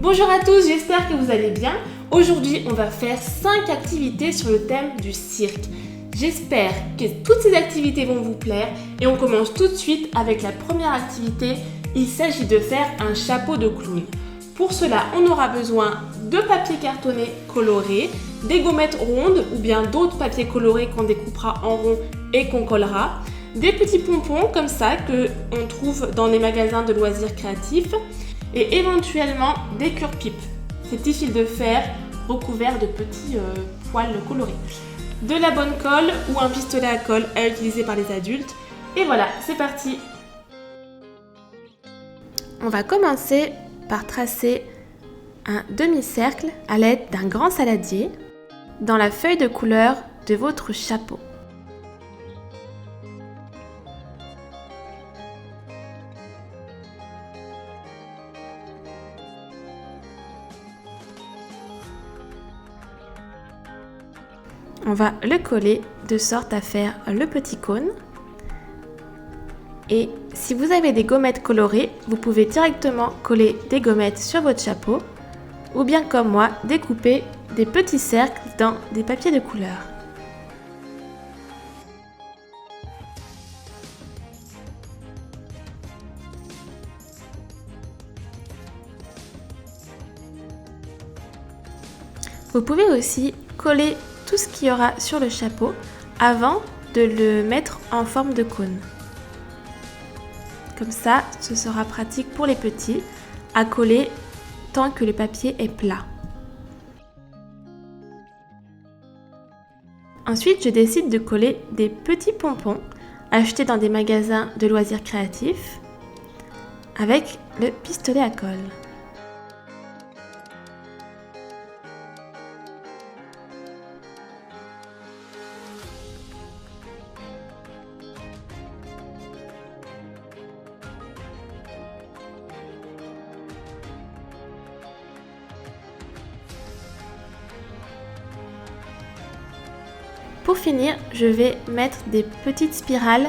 Bonjour à tous, j'espère que vous allez bien. Aujourd'hui, on va faire 5 activités sur le thème du cirque. J'espère que toutes ces activités vont vous plaire et on commence tout de suite avec la première activité. Il s'agit de faire un chapeau de clown. Pour cela, on aura besoin de papier cartonné coloré, des gommettes rondes ou bien d'autres papiers colorés qu'on découpera en rond et qu'on collera, des petits pompons comme ça que on trouve dans les magasins de loisirs créatifs et éventuellement des cure-pipes, ces petits fils de fer recouverts de petits poils colorés, de la bonne colle ou un pistolet à colle à utiliser par les adultes. Et voilà, c'est parti! On va commencer par tracer un demi-cercle à l'aide d'un grand saladier dans la feuille de couleur de votre chapeau. On va le coller de sorte à faire le petit cône. Et si vous avez des gommettes colorées, vous pouvez directement coller des gommettes sur votre chapeau ou bien comme moi, découper des petits cercles dans des papiers de couleur. Vous pouvez aussi coller tout ce qu'il y aura sur le chapeau avant de le mettre en forme de cône. Comme ça, ce sera pratique pour les petits à coller tant que le papier est plat. Ensuite, je décide de coller des petits pompons achetés dans des magasins de loisirs créatifs avec le pistolet à colle. Pour finir, je vais mettre des petites spirales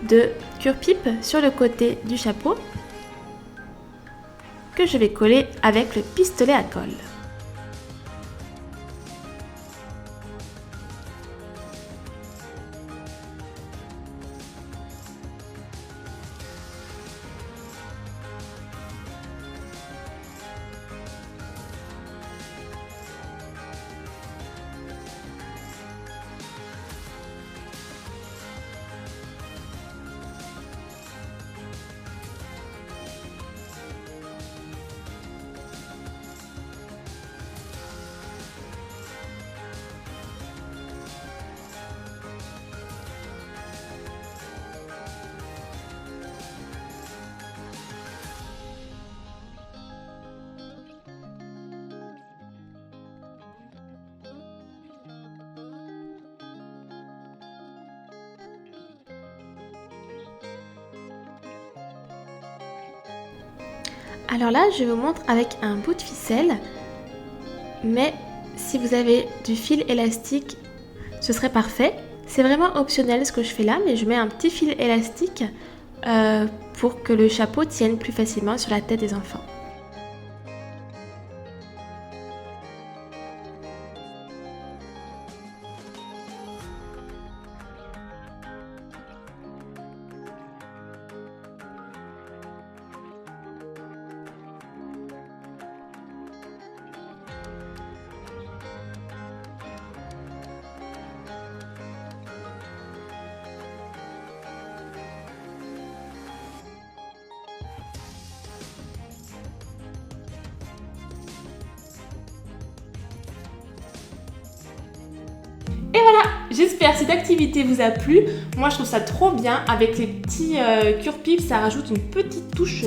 de cure-pipe sur le côté du chapeau que je vais coller avec le pistolet à colle. Alors là, je vous montre avec un bout de ficelle, mais si vous avez du fil élastique, ce serait parfait. C'est vraiment optionnel ce que je fais là, mais je mets un petit fil élastique pour que le chapeau tienne plus facilement sur la tête des enfants. Et voilà, j'espère que cette activité vous a plu. Moi, je trouve ça trop bien. Avec les petits cure-pipes, ça rajoute une petite touche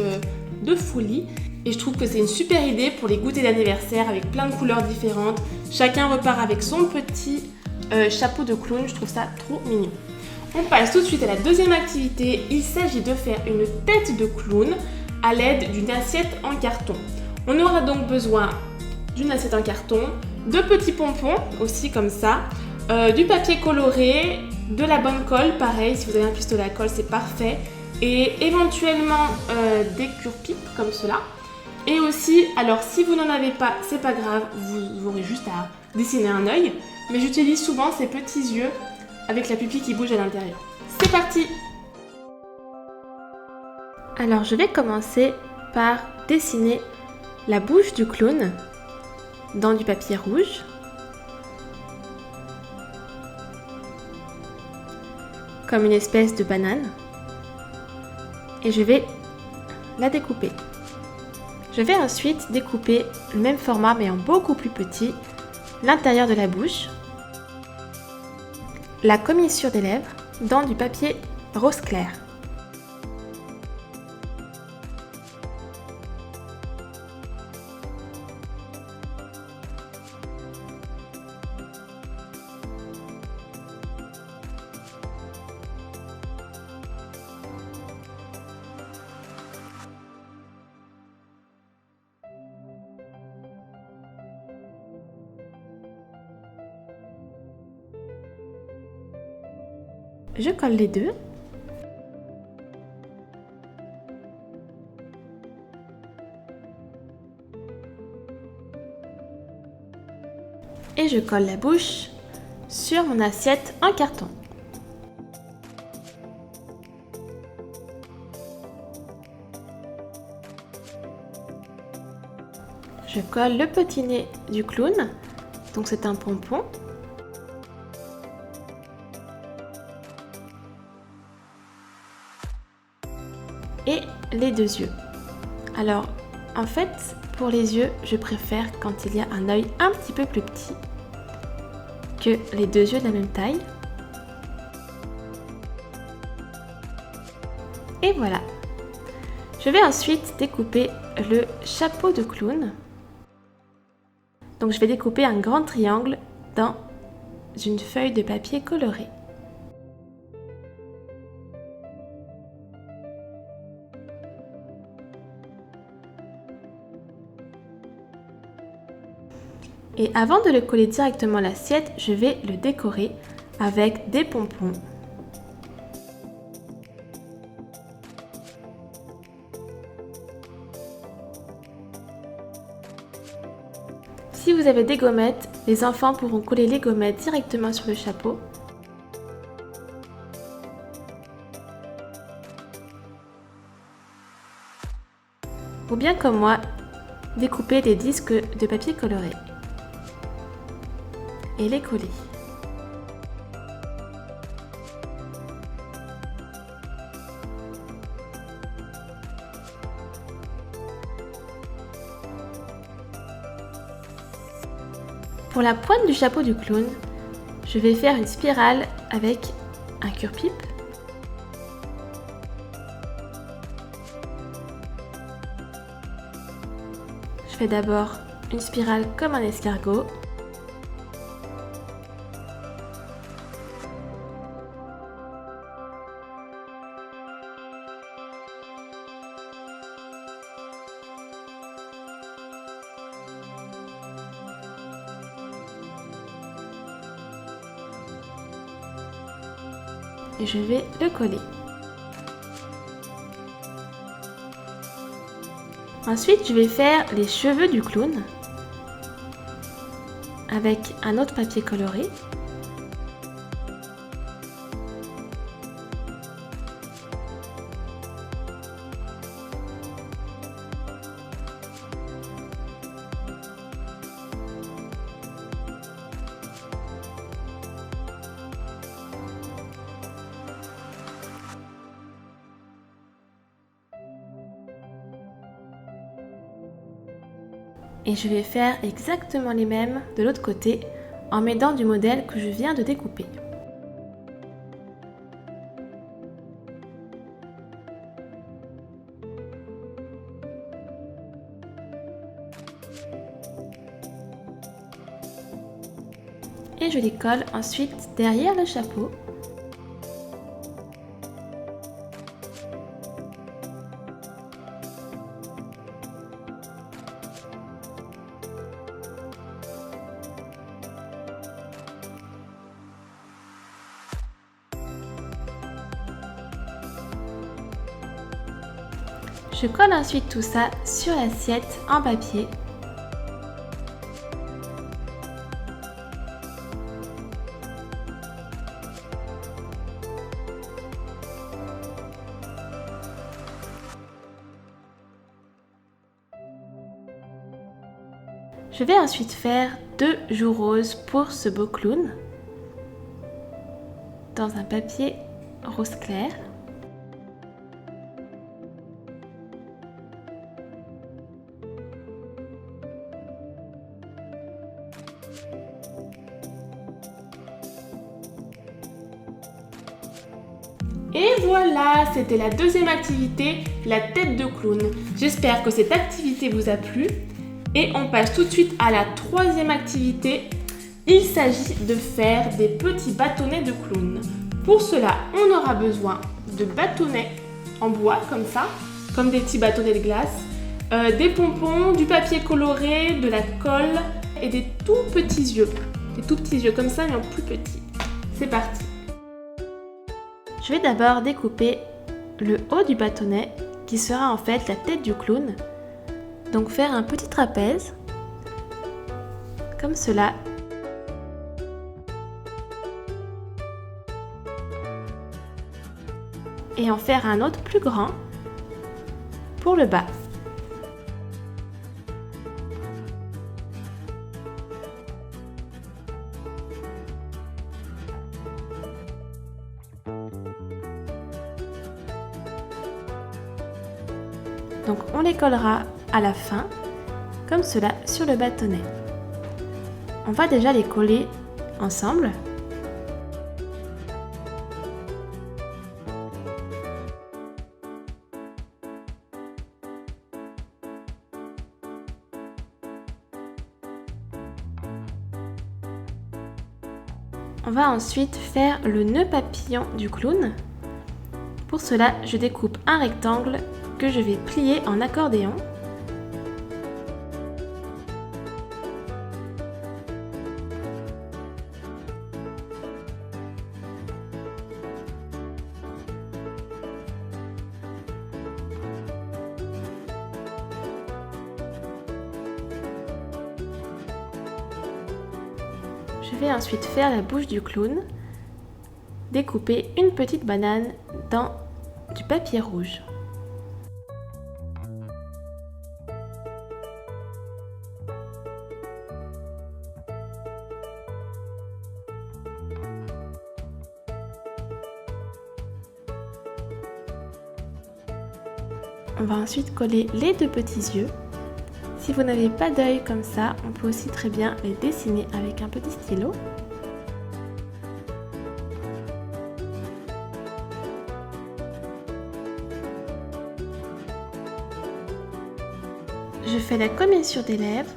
de folie. Et je trouve que c'est une super idée pour les goûters d'anniversaire avec plein de couleurs différentes. Chacun repart avec son petit chapeau de clown. Je trouve ça trop mignon. On passe tout de suite à la deuxième activité. Il s'agit de faire une tête de clown à l'aide d'une assiette en carton. On aura donc besoin d'une assiette en carton, de petits pompons aussi comme ça, du papier coloré, de la bonne colle, pareil, si vous avez un pistolet à colle, c'est parfait, et éventuellement des cure-pipes comme cela. Et aussi, alors si vous n'en avez pas, c'est pas grave, vous aurez juste à dessiner un œil. Mais j'utilise souvent ces petits yeux avec la pupille qui bouge à l'intérieur. C'est parti! Alors je vais commencer par dessiner la bouche du clown dans du papier rouge. Comme une espèce de banane. Et je vais la découper. Je vais ensuite découper le même format mais en beaucoup plus petit, l'intérieur de la bouche, la commissure des lèvres dans du papier rose clair. Je colle les deux. Et je colle la bouche sur mon assiette en carton. Je colle le petit nez du clown, donc c'est un pompon. Et les deux yeux. Alors, en fait, pour les yeux, je préfère quand il y a un œil un petit peu plus petit que les deux yeux de la même taille. Et voilà. Je vais ensuite découper le chapeau de clown. Donc je vais découper un grand triangle dans une feuille de papier coloré. Et avant de le coller directement à l'assiette, je vais le décorer avec des pompons. Si vous avez des gommettes, les enfants pourront coller les gommettes directement sur le chapeau. Ou bien comme moi, découper des disques de papier coloré et les coller. Pour la pointe du chapeau du clown, je vais faire une spirale avec un cure-pipe. Je fais d'abord une spirale comme un escargot. Et je vais le coller. Ensuite, je vais faire les cheveux du clown avec un autre papier coloré. Et je vais faire exactement les mêmes de l'autre côté en m'aidant du modèle que je viens de découper. Et je les colle ensuite derrière le chapeau. Je colle ensuite tout ça sur l'assiette en papier. Je vais ensuite faire 2 joues roses pour ce beau clown dans un papier rose clair. Et voilà, c'était la deuxième activité, la tête de clown. J'espère que cette activité vous a plu. Et on passe tout de suite à la troisième activité. Il s'agit de faire des petits bâtonnets de clown. Pour cela, on aura besoin de bâtonnets en bois comme ça, comme des petits bâtonnets de glace, des pompons, du papier coloré, de la colle et des tout petits yeux. Des tout petits yeux comme ça mais en plus petits. C'est parti. Je vais d'abord découper le haut du bâtonnet qui sera en fait la tête du clown. Donc faire un petit trapèze, comme cela. Et en faire un autre plus grand pour le bas. Donc on les collera à la fin, comme cela, sur le bâtonnet. On va déjà les coller ensemble. On va ensuite faire le nœud papillon du clown. Pour cela, je découpe un rectangle que je vais plier en accordéon. Je vais ensuite faire la bouche du clown, découper une petite banane dans du papier rouge. On va ensuite coller les 2 petits yeux. Si vous n'avez pas d'œil comme ça, on peut aussi très bien les dessiner avec un petit stylo. Je fais la commissure des lèvres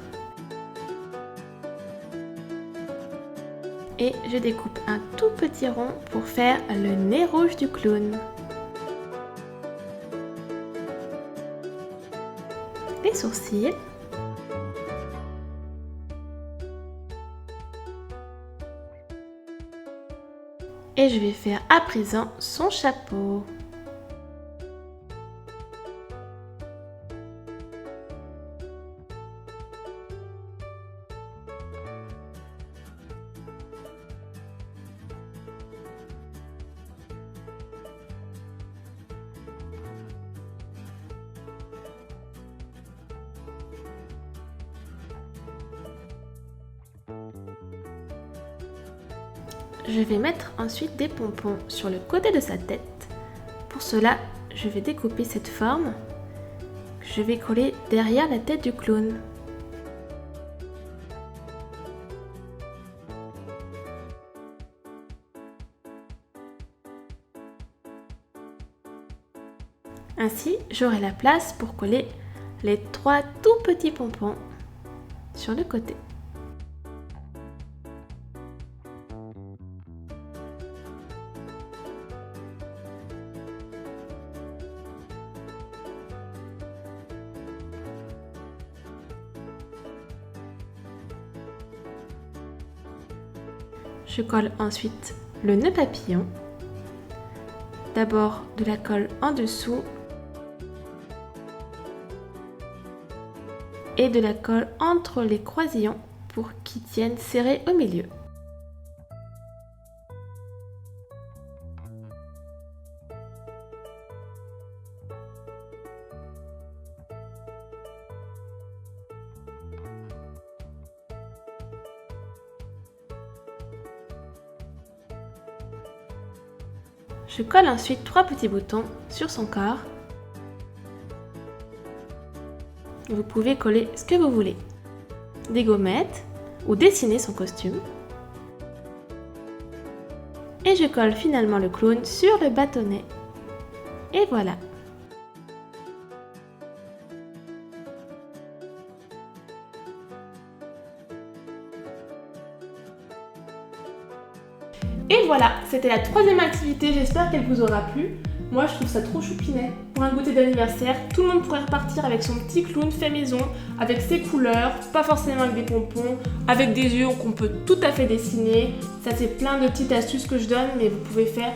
et je découpe un tout petit rond pour faire le nez rouge du clown. Les sourcils. Et je vais faire à présent son chapeau. Je vais mettre ensuite des pompons sur le côté de sa tête. Pour cela, je vais découper cette forme que je vais coller derrière la tête du clown. Ainsi, j'aurai la place pour coller les 3 tout petits pompons sur le côté. Je colle ensuite le nœud papillon. D'abord de la colle en dessous et de la colle entre les croisillons pour qu'ils tiennent serrés au milieu. Je colle ensuite 3 petits boutons sur son corps. Vous pouvez coller ce que vous voulez. Des gommettes ou dessiner son costume. Et je colle finalement le clown sur le bâtonnet. Et voilà. Et voilà, c'était la troisième activité, j'espère qu'elle vous aura plu. Moi je trouve ça trop choupinet. Pour un goûter d'anniversaire, tout le monde pourrait repartir avec son petit clown fait maison, avec ses couleurs, pas forcément avec des pompons, avec des yeux qu'on peut tout à fait dessiner. Ça c'est plein de petites astuces que je donne, mais vous pouvez faire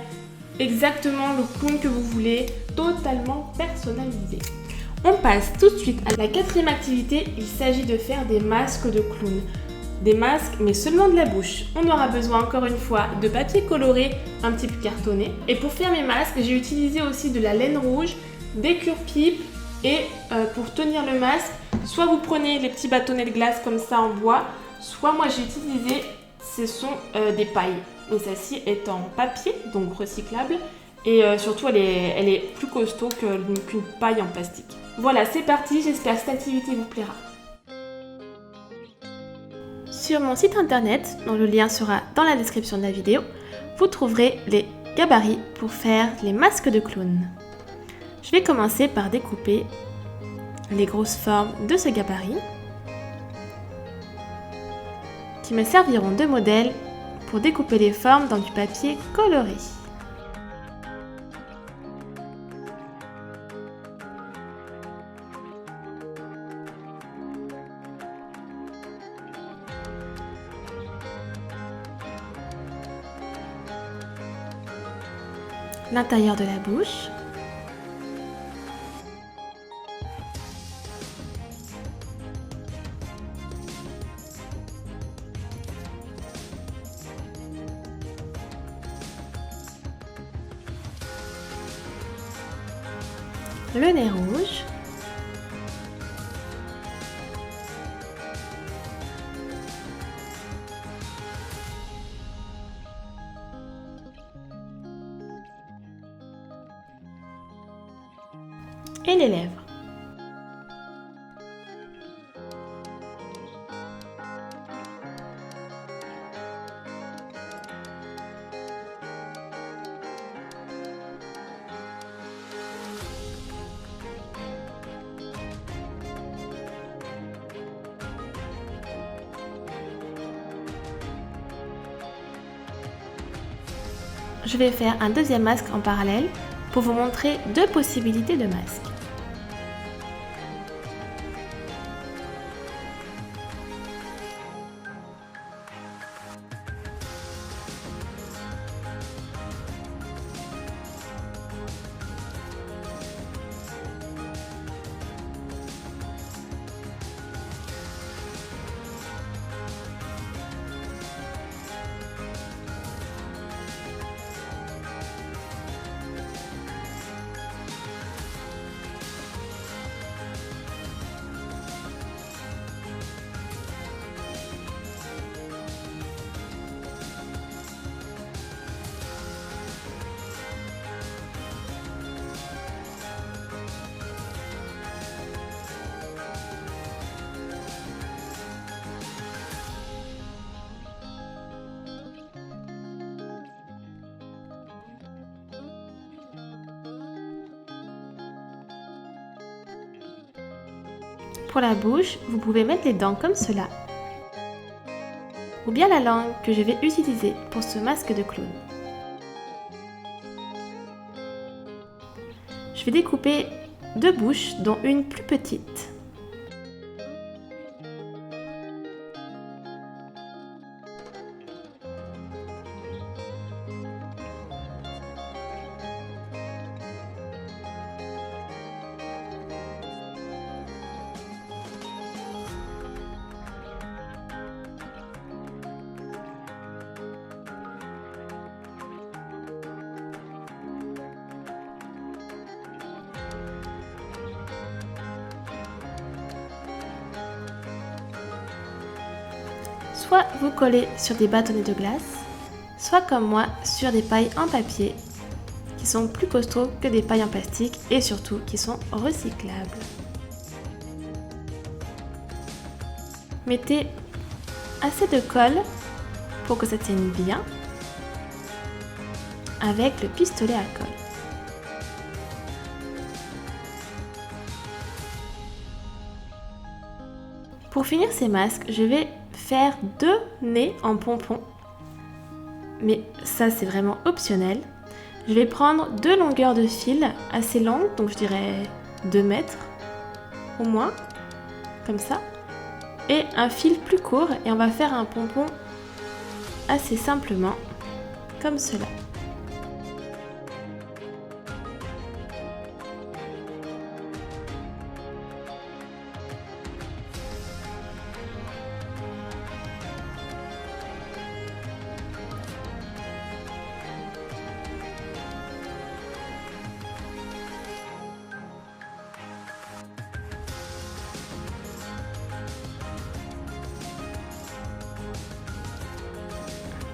exactement le clown que vous voulez, totalement personnalisé. On passe tout de suite à la quatrième activité, il s'agit de faire des masques de clown. Des masques, mais seulement de la bouche. On aura besoin encore une fois de papier coloré, un petit peu cartonné. Et pour faire mes masques, j'ai utilisé aussi de la laine rouge, des cure-pipes et pour tenir le masque, soit vous prenez les petits bâtonnets de glace comme ça en bois, soit moi j'ai utilisé, ce sont des pailles. Et celle-ci est en papier, donc recyclable. Et surtout, elle est plus costaud qu'une paille en plastique. Voilà, c'est parti, j'espère que cette activité vous plaira. Sur mon site internet, dont le lien sera dans la description de la vidéo, vous trouverez les gabarits pour faire les masques de clown. Je vais commencer par découper les grosses formes de ce gabarit qui me serviront de modèle pour découper les formes dans du papier coloré. L'intérieur de la bouche, le nez rouge, et les lèvres. Je vais faire un deuxième masque en parallèle pour vous montrer deux possibilités de masques. Pour la bouche, vous pouvez mettre les dents comme cela, ou bien la langue que je vais utiliser pour ce masque de clown. Je vais découper deux bouches, dont une plus petite. soit vous collez sur des bâtonnets de glace, soit comme moi sur des pailles en papier qui sont plus costauds que des pailles en plastique et surtout qui sont recyclables. Mettez assez de colle pour que ça tienne bien avec le pistolet à colle. Pour finir ces masques, je vais faire 2 nez en pompons, mais ça c'est vraiment optionnel. Je vais prendre 2 longueurs de fil assez longues, donc je dirais 2 mètres au moins, comme ça, et un fil plus court et on va faire un pompon assez simplement, comme cela.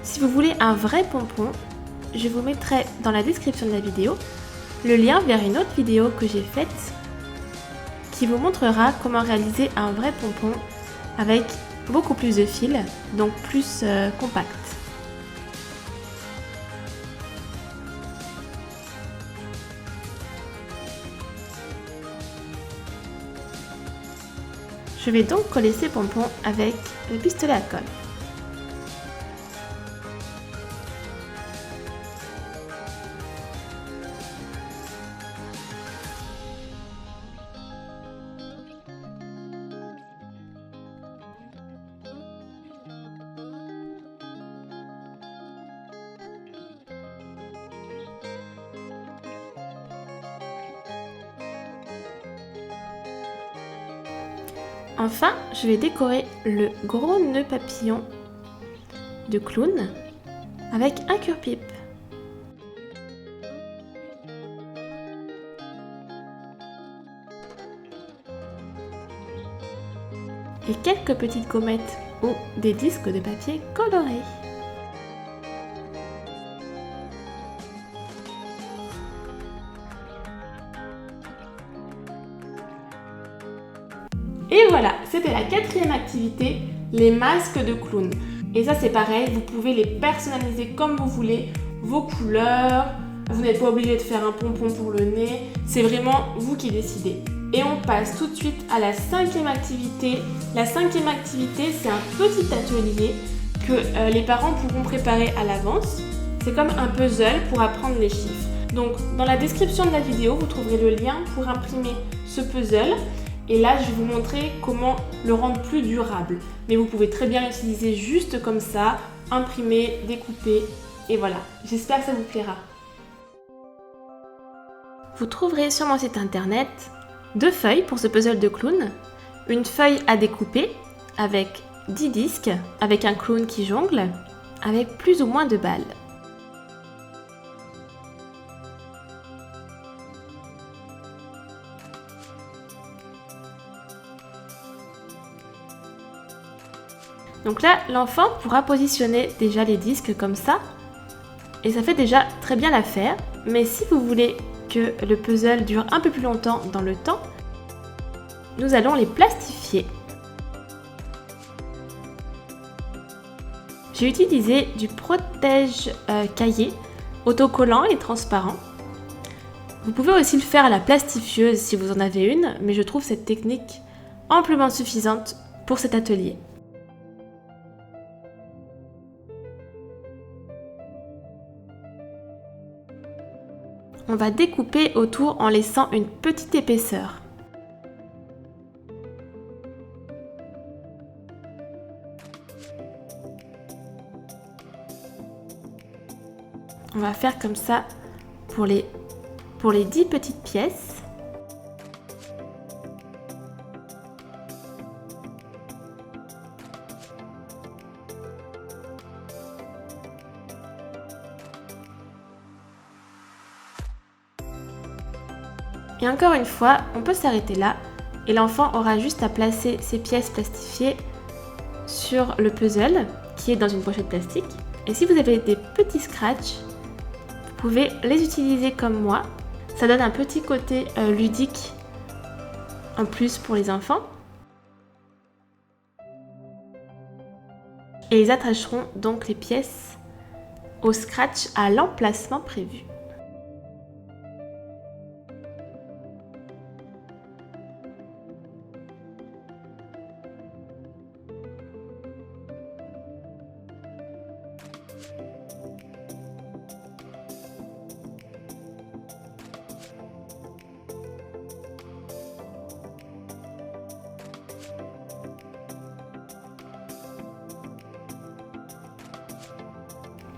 Si vous voulez un vrai pompon, je vous mettrai dans la description de la vidéo le lien vers une autre vidéo que j'ai faite qui vous montrera comment réaliser un vrai pompon avec beaucoup plus de fils, donc plus compact. Je vais donc coller ces pompons avec le pistolet à colle. Enfin, je vais décorer le gros nœud papillon de clown avec un cure-pipe. Et quelques petites gommettes ou des disques de papier colorés. Et voilà, c'était la 4e activité, les masques de clown. Et ça c'est pareil, vous pouvez les personnaliser comme vous voulez, vos couleurs, vous n'êtes pas obligé de faire un pompon pour le nez, c'est vraiment vous qui décidez. Et on passe tout de suite à la 5e activité. La 5e activité, c'est un petit atelier que les parents pourront préparer à l'avance. C'est comme un puzzle pour apprendre les chiffres. Donc dans la description de la vidéo, vous trouverez le lien pour imprimer ce puzzle. Et là, je vais vous montrer comment le rendre plus durable. Mais vous pouvez très bien l'utiliser juste comme ça, imprimer, découper, et voilà. J'espère que ça vous plaira. Vous trouverez sur mon site internet 2 feuilles pour ce puzzle de clown. Une feuille à découper avec 10 disques, avec un clown qui jongle, avec plus ou moins de balles. Donc là, l'enfant pourra positionner déjà les disques comme ça. Et ça fait déjà très bien l'affaire. Mais si vous voulez que le puzzle dure un peu plus longtemps dans le temps, nous allons les plastifier. J'ai utilisé du protège-cahier autocollant et transparent. Vous pouvez aussi le faire à la plastifieuse si vous en avez une, mais je trouve cette technique amplement suffisante pour cet atelier. On va découper autour en laissant une petite épaisseur. On va faire comme ça pour les 10 petites pièces. Et encore une fois, on peut s'arrêter là et l'enfant aura juste à placer ses pièces plastifiées sur le puzzle qui est dans une pochette plastique. Et si vous avez des petits scratchs, vous pouvez les utiliser comme moi. Ça donne un petit côté ludique en plus pour les enfants. Et ils attacheront donc les pièces au scratch à l'emplacement prévu.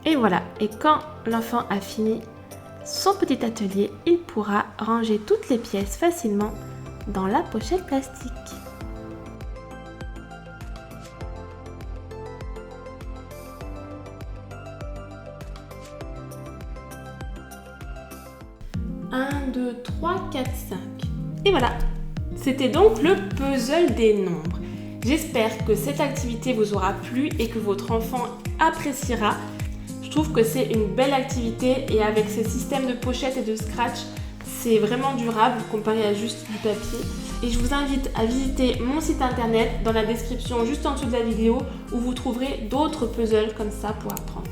Et voilà, et quand l'enfant a fini son petit atelier, il pourra ranger toutes les pièces facilement dans la pochette plastique. Un, 2, 3, 4, 5. Et voilà, c'était donc le puzzle des nombres. J'espère que cette activité vous aura plu et que votre enfant appréciera. Je trouve que c'est une belle activité et avec ces systèmes de pochettes et de scratch, c'est vraiment durable comparé à juste du papier. Et je vous invite à visiter mon site internet dans la description juste en dessous de la vidéo où vous trouverez d'autres puzzles comme ça pour apprendre.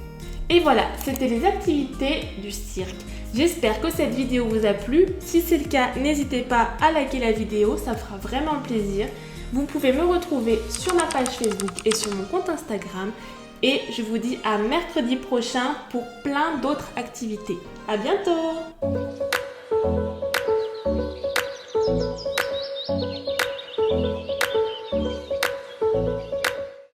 Et voilà, c'était les activités du cirque. J'espère que cette vidéo vous a plu. Si c'est le cas, n'hésitez pas à liker la vidéo, ça me fera vraiment plaisir. Vous pouvez me retrouver sur ma page Facebook et sur mon compte Instagram. Et je vous dis à mercredi prochain pour plein d'autres activités. À bientôt!